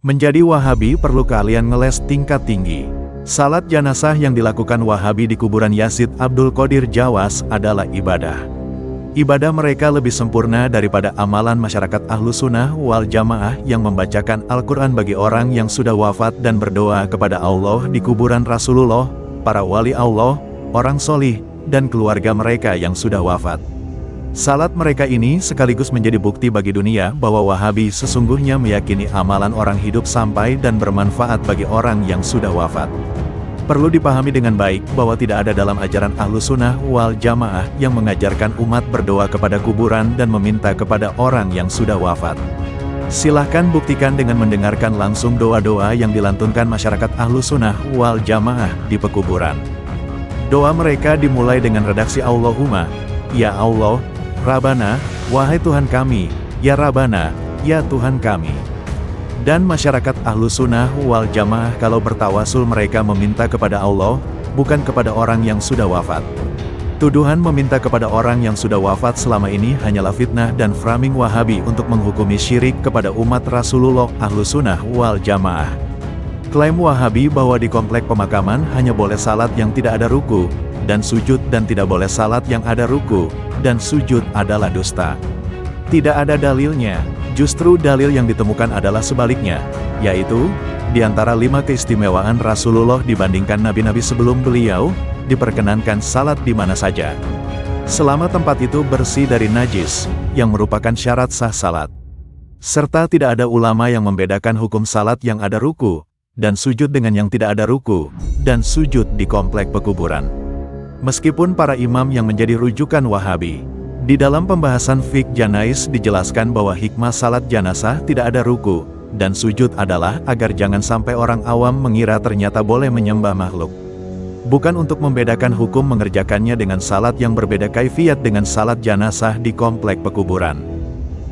Menjadi Wahabi perlu keahlian ngeles tingkat tinggi. Salat jenazah yang dilakukan Wahabi di kuburan Yazid Abdul Qodir Jawas adalah ibadah. Ibadah mereka lebih sempurna daripada amalan masyarakat Ahlus Sunnah wal Jamaah yang membacakan Al-Quran bagi orang yang sudah wafat dan berdoa kepada Allah di kuburan Rasulullah, para wali Allah, orang solih, dan keluarga mereka yang sudah wafat. Salat mereka ini sekaligus menjadi bukti bagi dunia bahwa Wahabi sesungguhnya meyakini amalan orang hidup sampai dan bermanfaat bagi orang yang sudah wafat. Perlu dipahami dengan baik bahwa tidak ada dalam ajaran Ahlus Sunnah wal Jamaah yang mengajarkan umat berdoa kepada kuburan dan meminta kepada orang yang sudah wafat. Silahkan buktikan dengan mendengarkan langsung doa-doa yang dilantunkan masyarakat Ahlus Sunnah wal Jamaah di pekuburan. Doa mereka dimulai dengan redaksi Allahumma, ya Allah, Rabbana, wahai Tuhan kami, ya Rabbana, ya Tuhan kami. Dan masyarakat Ahlus Sunnah wal Jamaah kalau bertawasul mereka meminta kepada Allah, bukan kepada orang yang sudah wafat. Tuduhan meminta kepada orang yang sudah wafat selama ini hanyalah fitnah dan framing Wahabi untuk menghukumi syirik kepada umat Rasulullah Ahlus Sunnah wal Jamaah. Klaim Wahabi bahwa di komplek pemakaman hanya boleh salat yang tidak ada ruku dan sujud dan tidak boleh salat yang ada ruku dan sujud adalah dusta. Tidak ada dalilnya, justru dalil yang ditemukan adalah sebaliknya, yaitu, di antara 5 keistimewaan Rasulullah dibandingkan nabi-nabi sebelum beliau, diperkenankan salat di mana saja. Selama tempat itu bersih dari najis, yang merupakan syarat sah salat. Serta tidak ada ulama yang membedakan hukum salat yang ada ruku, dan sujud dengan yang tidak ada ruku, dan sujud di komplek pekuburan. Meskipun para imam yang menjadi rujukan Wahabi, di dalam pembahasan fiqh janais dijelaskan bahwa hikmah salat jenazah tidak ada ruku, dan sujud adalah agar jangan sampai orang awam mengira ternyata boleh menyembah makhluk. Bukan untuk membedakan hukum mengerjakannya dengan salat yang berbeda kaifiat dengan salat jenazah di komplek pekuburan.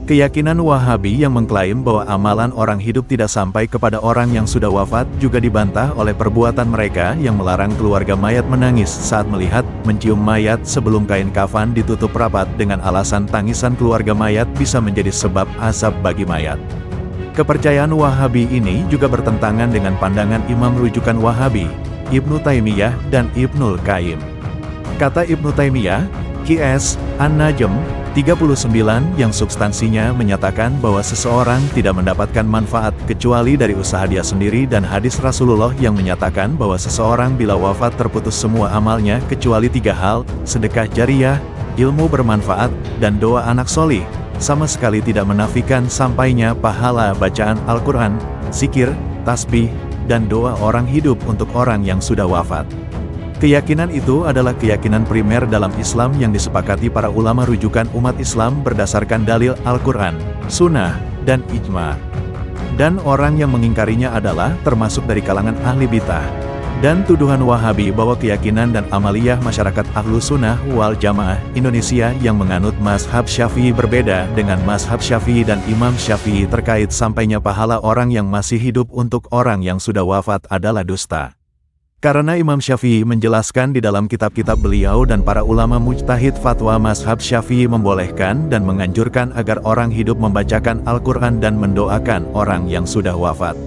Keyakinan Wahabi yang mengklaim bahwa amalan orang hidup tidak sampai kepada orang yang sudah wafat juga dibantah oleh perbuatan mereka yang melarang keluarga mayat menangis saat melihat, mencium mayat sebelum kain kafan ditutup rapat dengan alasan tangisan keluarga mayat bisa menjadi sebab azab bagi mayat. Kepercayaan Wahabi ini juga bertentangan dengan pandangan imam rujukan Wahabi, Ibnu Taimiyah dan Ibnul Qayyim. Kata Ibnu Taimiyah, Qs. An-Najm 39 yang substansinya menyatakan bahwa seseorang tidak mendapatkan manfaat kecuali dari usaha dia sendiri dan hadis Rasulullah yang menyatakan bahwa seseorang bila wafat terputus semua amalnya kecuali 3 hal, sedekah jariyah, ilmu bermanfaat, dan doa anak solih, sama sekali tidak menafikan sampainya pahala bacaan Al-Quran, zikir, tasbih, dan doa orang hidup untuk orang yang sudah wafat. Keyakinan itu adalah keyakinan primer dalam Islam yang disepakati para ulama rujukan umat Islam berdasarkan dalil Al-Quran, Sunnah, dan Ijma. Dan orang yang mengingkarinya adalah termasuk dari kalangan ahli bid'ah. Dan tuduhan Wahabi bahwa keyakinan dan amaliyah masyarakat Ahlus Sunnah wal Jamaah Indonesia yang menganut mazhab Syafi'i berbeda dengan mazhab Syafi'i dan Imam Syafi'i terkait sampainya pahala orang yang masih hidup untuk orang yang sudah wafat adalah dusta. Karena Imam Syafi'i menjelaskan di dalam kitab-kitab beliau dan para ulama mujtahid fatwa mazhab Syafi'i membolehkan dan menganjurkan agar orang hidup membacakan Al-Quran dan mendoakan orang yang sudah wafat.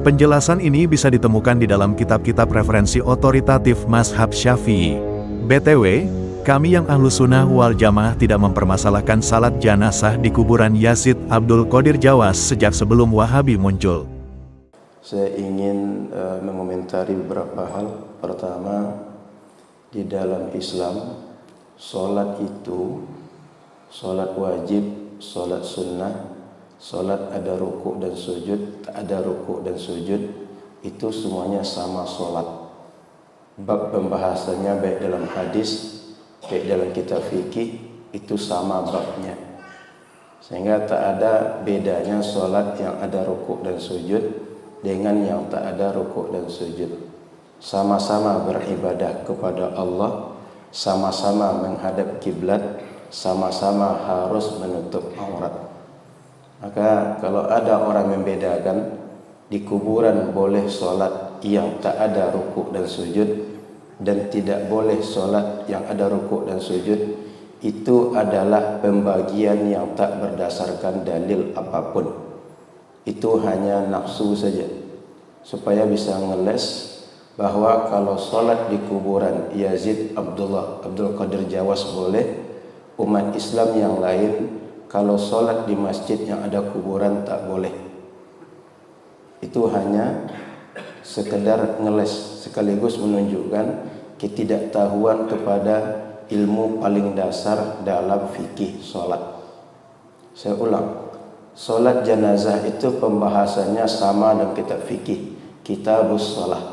Penjelasan ini bisa ditemukan di dalam kitab-kitab referensi otoritatif mazhab Syafi'i. BTW, kami yang Ahlus Sunnah wal Jamaah tidak mempermasalahkan salat jenazah di kuburan Yazid Abdul Qodir Jawas sejak sebelum Wahabi muncul. Saya ingin mengomentari beberapa hal. Pertama, di dalam Islam, sholat itu, sholat wajib, sholat sunnah, sholat ada ruku dan sujud, tak ada ruku dan sujud, itu semuanya sama sholat. Bab pembahasannya baik dalam hadis, baik dalam kitab fikih, itu sama babnya. Sehingga tak ada bedanya sholat yang ada ruku dan sujud dengan yang tak ada rukuk dan sujud. Sama-sama beribadah kepada Allah, sama-sama menghadap kiblat, sama-sama harus menutup aurat. Maka kalau ada orang membedakan, di kuburan boleh sholat yang tak ada rukuk dan sujud, dan tidak boleh sholat yang ada rukuk dan sujud, itu adalah pembagian yang tak berdasarkan dalil apapun. itu hanya nafsu saja, supaya bisa ngeles bahwa kalau sholat di kuburan Yazid Abdul Qadir Jawas boleh, umat Islam yang lain kalau sholat di masjid yang ada kuburan tak boleh. Itu hanya sekedar ngeles, sekaligus menunjukkan ketidaktahuan kepada ilmu paling dasar dalam fikih sholat. Saya ulang, sholat jenazah itu pembahasannya sama dalam kitab fikih, kitabus sholat.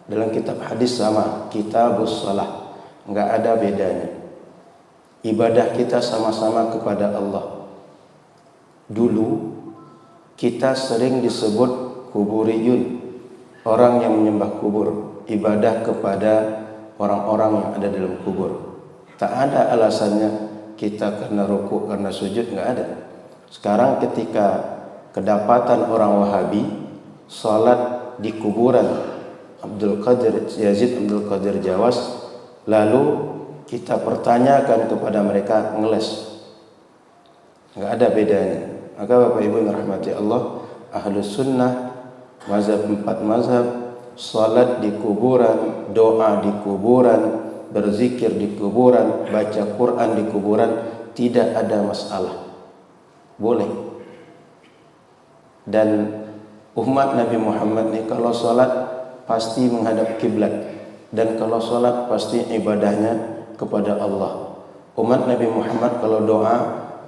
Dalam kitab hadis sama, kitabus sholat. Enggak ada bedanya. Ibadah kita sama-sama kepada Allah. Dulu kita sering disebut kuburiyun, orang yang menyembah kubur, ibadah kepada orang-orang yang ada dalam kubur. Tak ada alasannya kita karena rukuk, karena sujud, enggak ada. Sekarang ketika kedapatan orang Wahabi salat di kuburan Yazid Abdul Qadir Jawas, lalu kita pertanyakan kepada mereka, ngeles. Enggak ada bedanya. Maka Bapak Ibu yang rahmati Allah, Ahlus Sunnah, mazhab 4 mazhab, salat di kuburan, doa di kuburan, berzikir di kuburan, baca Quran di kuburan, tidak ada masalah. Boleh. Dan umat Nabi Muhammad ini kalau salat pasti menghadap kiblat, dan kalau salat pasti ibadahnya kepada Allah. Umat Nabi Muhammad kalau doa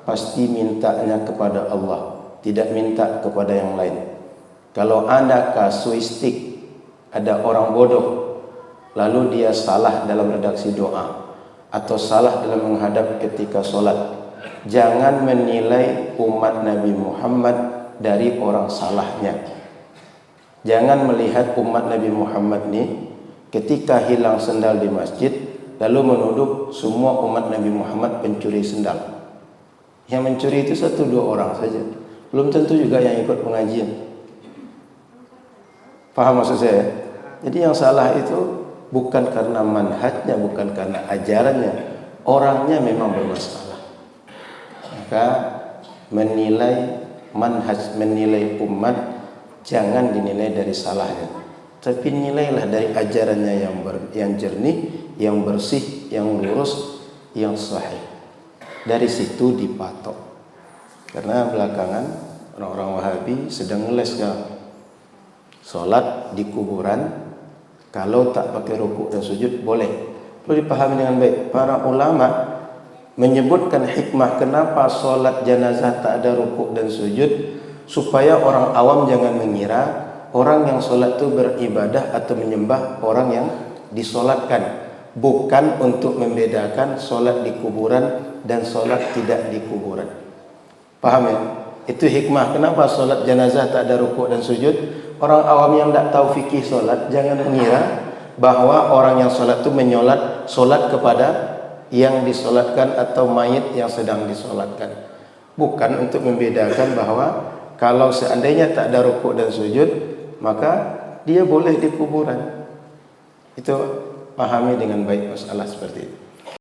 pasti mintanya kepada Allah, tidak minta kepada yang lain. Kalau ada kasuistik, ada orang bodoh lalu dia salah dalam redaksi doa atau salah dalam menghadap ketika sholat, jangan menilai umat Nabi Muhammad dari orang salahnya. Jangan melihat umat Nabi Muhammad ini ketika hilang sendal di masjid lalu menuduh semua umat Nabi Muhammad pencuri sendal. Yang mencuri itu 1-2 orang saja, belum tentu juga yang ikut pengajian. Paham maksud saya? Jadi yang salah itu bukan karena manhajnya, bukan karena ajarannya, orangnya memang bermasalah. Maka menilai manhaj, menilai umat, jangan dinilai dari salahnya, tapi nilailah dari ajarannya yang jernih, yang bersih, yang lurus, yang sahih. Dari situ dipatok. Karena belakangan orang-orang Wahabi sedang ngeles kan, sholat di kuburan kalau tak pakai rukuk dan sujud boleh. Perlu dipahami dengan baik. Para ulama menyebutkan hikmah kenapa sholat jenazah tak ada rukuk dan sujud, supaya orang awam jangan mengira orang yang sholat itu beribadah atau menyembah orang yang disolatkan. Bukan untuk membedakan sholat di kuburan dan sholat tidak di kuburan. Paham ya? Itu hikmah kenapa sholat jenazah tak ada rukuk dan sujud. Orang awam yang tak tahu fikih sholat jangan mengira bahwa orang yang sholat itu menyolat sholat kepada yang disolatkan atau mayit yang sedang disolatkan. Bukan untuk membedakan bahwa kalau seandainya tak ada rukuk dan sujud, maka dia boleh di kuburan. Itu pahami dengan baik masalah seperti itu.